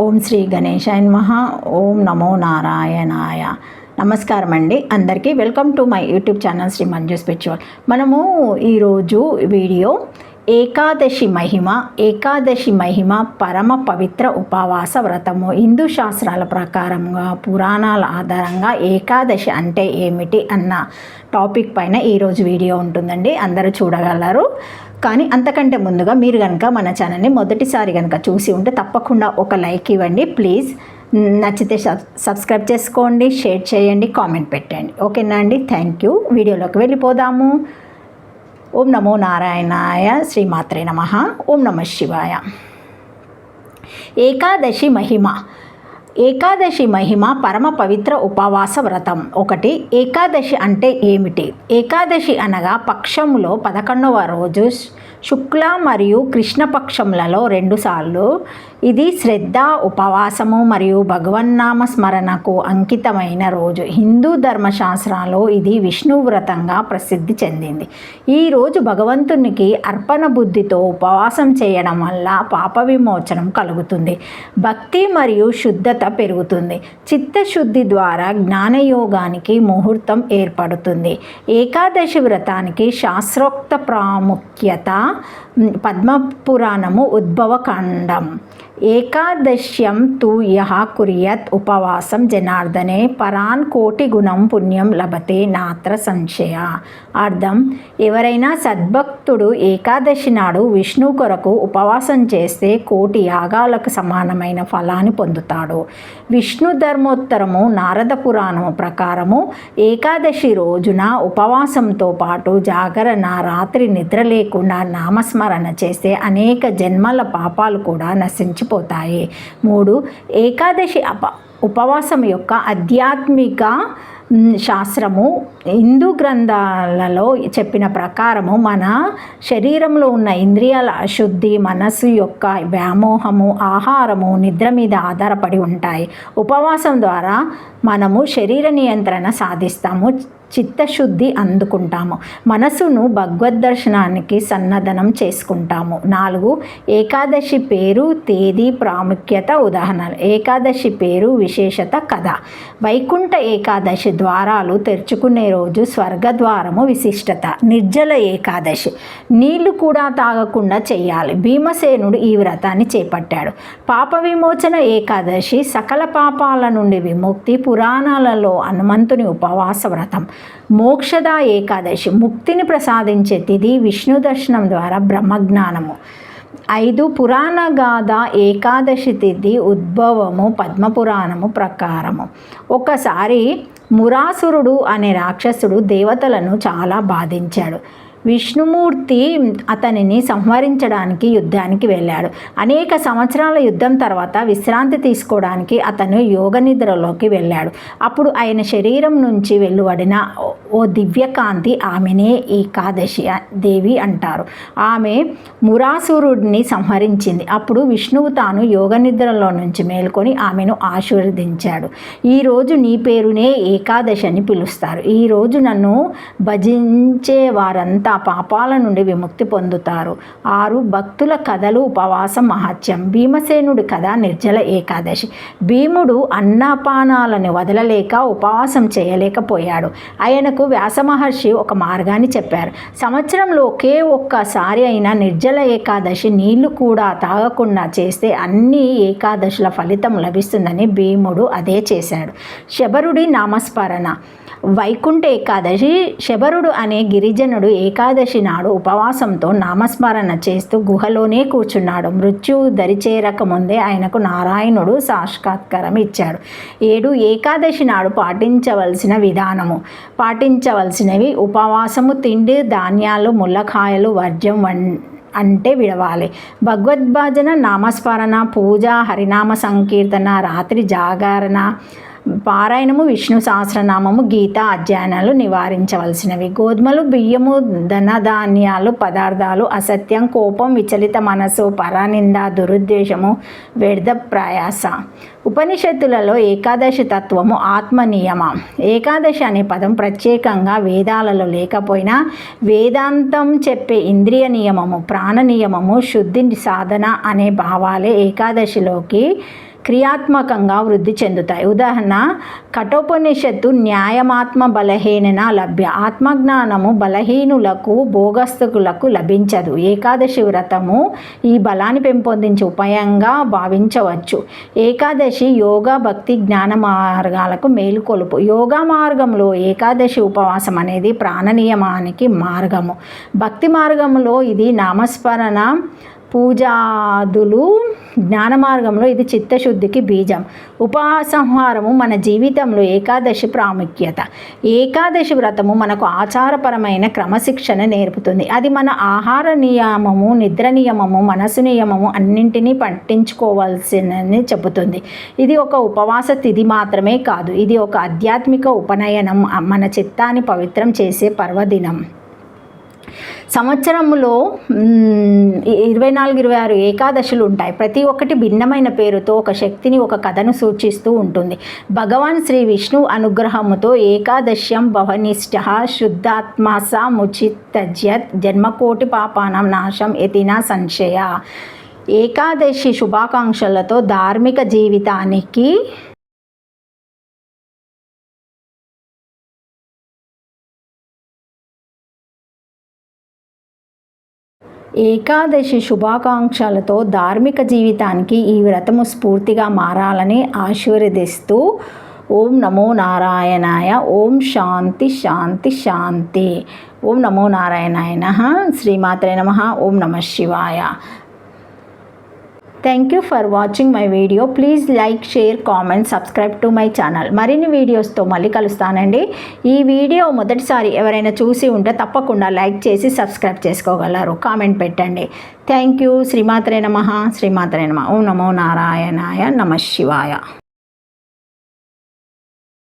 ఓం శ్రీ గణేశాయ నమః. ఓం నమో నారాయణాయ. నమస్కారం అండి అందరికీ. Welcome to my YouTube channel Shri Manju spiritual. మనము ఈరోజు వీడియో ఏకాదశి మహిమ పరమ పవిత్ర ఉపవాస వ్రతము. హిందూ శాస్త్రాల ప్రకారంగా పురాణాల ఆధారంగా ఏకాదశి అంటే ఏమిటి అన్న టాపిక్ పైన ఈరోజు వీడియో ఉంటుందండి, అందరూ చూడగలరు. కానీ అంతకంటే ముందుగా మీరు కనుక మన ఛానల్ని మొదటిసారి కనుక చూసి ఉంటే తప్పకుండా ఒక లైక్ ఇవ్వండి ప్లీజ్. నచ్చితే సబ్స్క్రైబ్ చేసుకోండి, షేర్ చేయండి, కామెంట్ పెట్టండి. ఓకేనా అండి? Thank you. వీడియోలోకి వెళ్ళిపోదాము. ఓం నమో నారాయణాయ. శ్రీమాత్రే నమః. ఓం నమః శివాయ. ఏకాదశి మహిమ పరమ పవిత్ర ఉపవాస వ్రతం. ఒకటి, ఏకాదశి అంటే ఏమిటి? ఏకాదశి అనగా పక్షములో 11వ రోజు, శుక్ల మరియు కృష్ణపక్షములలో 2 సార్లు. ఇది శ్రద్ధ, ఉపవాసము మరియు భగవన్నామ స్మరణకు అంకితమైన రోజు. హిందూ ధర్మశాస్త్రాల్లో ఇది విష్ణు వ్రతంగా ప్రసిద్ధి చెందింది. ఈ రోజు భగవంతునికి అర్పణ బుద్ధితో ఉపవాసం చేయడం వల్ల పాప విమోచనం కలుగుతుంది, భక్తి మరియు శుద్ధత పెరుగుతుంది, చిత్తశుద్ధి ద్వారా జ్ఞానయోగానికి ముహూర్తం ఏర్పడుతుంది. ఏకాదశి వ్రతానికి శాస్త్రోక్త ప్రాముఖ్యత. పద్మపురాణము ఉద్భవకాండం. ఏకాదశ్యం తు యః కుర్యాత్ ఉపవాసం జనార్దనే పరాన్ కోటి గుణం పుణ్యం లభతే నాత్ర సంశయ. అర్థం, ఎవరైనా సద్భక్తుడు ఏకాదశి నాడు విష్ణు కొరకు ఉపవాసం చేస్తే 1,000,000 యాగాలకు సమానమైన ఫలాన్ని పొందుతాడు. విష్ణు ధర్మోత్తరము నారద పురాణము ప్రకారము ఏకాదశి రోజున ఉపవాసంతో పాటు జాగరణ, రాత్రి నిద్ర లేకుండా నామస్మరణ చేస్తే అనేక జన్మల పాపాలు కూడా నశించిపోతాయి. 3, ఏకాదశి ఉపవాసం యొక్క ఆధ్యాత్మిక శాస్త్రము. హిందూ గ్రంథాలలో చెప్పిన ప్రకారము మన శరీరంలో ఉన్న ఇంద్రియాల అశుద్ధి, మనసు యొక్క వ్యామోహము, ఆహారము, నిద్ర మీద ఆధారపడి ఉంటాయి. ఉపవాసం ద్వారా మనము శరీర నియంత్రణ సాధిస్తాము, చిత్తశుద్ధి అందుకుంటాము, మనసును భగవద్దర్శనానికి సన్నద్ధనం చేసుకుంటాము. 4, ఏకాదశి పేరు, తేదీ, ప్రాముఖ్యత, ఉదాహరణలు. ఏకాదశి పేరు, విశేషత, కథ. వైకుంఠ ఏకాదశి ద్వారాలు తెరుచుకునే రోజు స్వర్గద్వారము విశిష్టత. నిర్జల ఏకాదశి, నీళ్లు కూడా తాగకుండా చేయాలి. భీమసేనుడు ఈ వ్రతాన్ని చేపట్టాడు. పాప విమోచన ఏకాదశి, సకల పాపాల నుండి విముక్తి. పురాణాలలో హనుమంతుని ఉపవాస వ్రతం. మోక్షద ఏకాదశి, ముక్తిని ప్రసాదించే తిథి. విష్ణు దర్శనం ద్వారా బ్రహ్మజ్ఞానము. 5, పురాణగాథ ఏకాదశి తిథి ఉద్భవము. పద్మపురాణము ప్రకారము ఒకసారి మురాసురుడు అనే రాక్షసుడు దేవతలను చాలా బాధించాడు. విష్ణుమూర్తి అతనిని సంహరించడానికి యుద్ధానికి వెళ్ళాడు. అనేక సంవత్సరాల యుద్ధం తర్వాత విశ్రాంతి తీసుకోవడానికి అతను యోగ నిద్రలోకి వెళ్ళాడు. అప్పుడు ఆయన శరీరం నుంచి వెలువడిన ఓ దివ్యకాంతి, ఆమెనే ఏకాదశి దేవి అంటారు. ఆమె మురాసురుడిని సంహరించింది. అప్పుడు విష్ణువు తాను యోగ నిద్రలో నుంచి మేల్కొని ఆమెను ఆశీర్వదించాడు. ఈరోజు నీ పేరునే ఏకాదశి అని పిలుస్తారు. ఈరోజు నన్ను భజించే వారంతా పాపాల నుండి విముక్తి పొందుతారు. 6, భక్తుల కథలు, ఉపవాసం మహత్యం. భీమసేనుడి కథ నిర్జల ఏకాదశి. భీముడు అన్నపానాలను వదలలేక ఉపవాసం చేయలేకపోయాడు. ఆయనకు వ్యాస మహర్షి ఒక మార్గాన్ని చెప్పారు. సంవత్సరంలో ఒకే ఒక్కసారి అయినా నిర్జల ఏకాదశి నీళ్లు కూడా తాగకుండా చేస్తే అన్ని ఏకాదశుల ఫలితం లభిస్తుందని భీముడు అదే చేశాడు. శబరుడి నామస్మరణ. వైకుంఠ ఏకాదశి. శబరుడు అనే గిరిజనుడు ఏకాదశి నాడు ఉపవాసంతో నామస్మరణ చేస్తూ గుహలోనే కూర్చున్నాడు. మృత్యువు దరిచేరక ముందే ఆయనకు నారాయణుడు సాక్షాత్కారం ఇచ్చాడు. 7, ఏకాదశి నాడు పాటించవలసినవి. ఉపవాసము, తిండి ధాన్యాలు, ముల్లకాయలు వర్జ్యం అంటే విడవాలి. భగవద్భజన, నామస్మరణ, పూజ, హరినామ సంకీర్తన, రాత్రి జాగరణ, పారాయణము, విష్ణు సహస్రనామము, గీత అధ్యయనాలు నివారించవలసినవి. గోధుమలు, బియ్యము, ధనధాన్యాలు పదార్థాలు, అసత్యం, కోపం, విచలిత మనసు, పరనింద, దురుద్దేశము, వ్యర్థ ప్రయాస. ఉపనిషత్తులలో ఏకాదశి తత్వము ఆత్మనియమ. ఏకాదశి అనే పదం ప్రత్యేకంగా వేదాలలో లేకపోయినా వేదాంతం చెప్పే ఇంద్రియ నియమము, ప్రాణ నియమము, శుద్ధి సాధన అనే భావాలే ఏకాదశిలోకి క్రియాత్మకంగా వృద్ధి చెందుతాయి. ఉదాహరణ కఠోపనిషత్తు న్యాయమాత్మ బలహీనన లభ్య. ఆత్మజ్ఞానము బలహీనులకు భోగస్తుకులకు లభించదు. ఏకాదశి వ్రతము ఈ బలాన్ని పెంపొందించే ఉపాయంగా భావించవచ్చు. ఏకాదశి యోగా భక్తి జ్ఞాన మార్గాలకు మేలుకొలుపు. యోగా మార్గంలో ఏకాదశి ఉపవాసం అనేది ప్రాణ నియమానికి మార్గము. భక్తి మార్గంలో ఇది నామస్మరణ పూజాదులు. జ్ఞాన మార్గంలో ఇది చిత్తశుద్ధికి బీజం. ఉపవాసంహారము మన జీవితంలో ఏకాదశి ప్రాముఖ్యత. ఏకాదశి వ్రతము మనకు ఆచారపరమైన క్రమశిక్షణ నేర్పుతుంది. అది మన ఆహార నియమము, నిద్ర నియమము, మనసు నియమము అన్నింటినీ పట్టించుకోవాల్సినని చెబుతుంది. ఇది ఒక ఉపవాస తిథి మాత్రమే కాదు, ఇది ఒక ఆధ్యాత్మిక ఉపనయనం, మన చిత్తాన్ని పవిత్రం చేసే పర్వదినం. సంవత్సరంలో 24-26 ఏకాదశులు ఉంటాయి. ప్రతి ఒక్కటి భిన్నమైన పేరుతో ఒక శక్తిని, ఒక కథను సూచిస్తూ ఉంటుంది. భగవాన్ శ్రీ విష్ణు అనుగ్రహముతో ఏకాదశ్యం భవనిష్ట శుద్ధాత్మస ముచిత్యజ్యత్ జన్మకోటి పాపానం నాశం యతినా సంశయ. ఏకాదశి శుభాకాంక్షలతో ధార్మిక జీవితానికి ఏకాదశి శుభాకాంక్షలతో ధార్మిక జీవితానికి ఈ వ్రతము స్ఫూర్తిగా మారాలని ఆశీర్వదిస్తూ ఓం నమో నారాయణాయ. ఓం శాంతి శాంతి శాంతి. ఓం నమో నారాయణాయ నమః. శ్రీమాత్రే నమః. ఓం నమః శివాయ. Thank you for watching my video. Please like, share, comment, subscribe to my channel. మరిన్ని వీడియోస్తో మళ్ళీ కలుస్తానండి. ఈ వీడియో మొదటిసారి ఎవరైనా చూసి ఉంటే తప్పకుండా లైక్ చేసి సబ్స్క్రైబ్ చేసుకోగలరు. కామెంట్ పెట్టండి. Thank you. శ్రీమాత్రే నమః. శ్రీమాత్రే నమః. ఓం నమో నారాయణాయ. నమః శివాయ.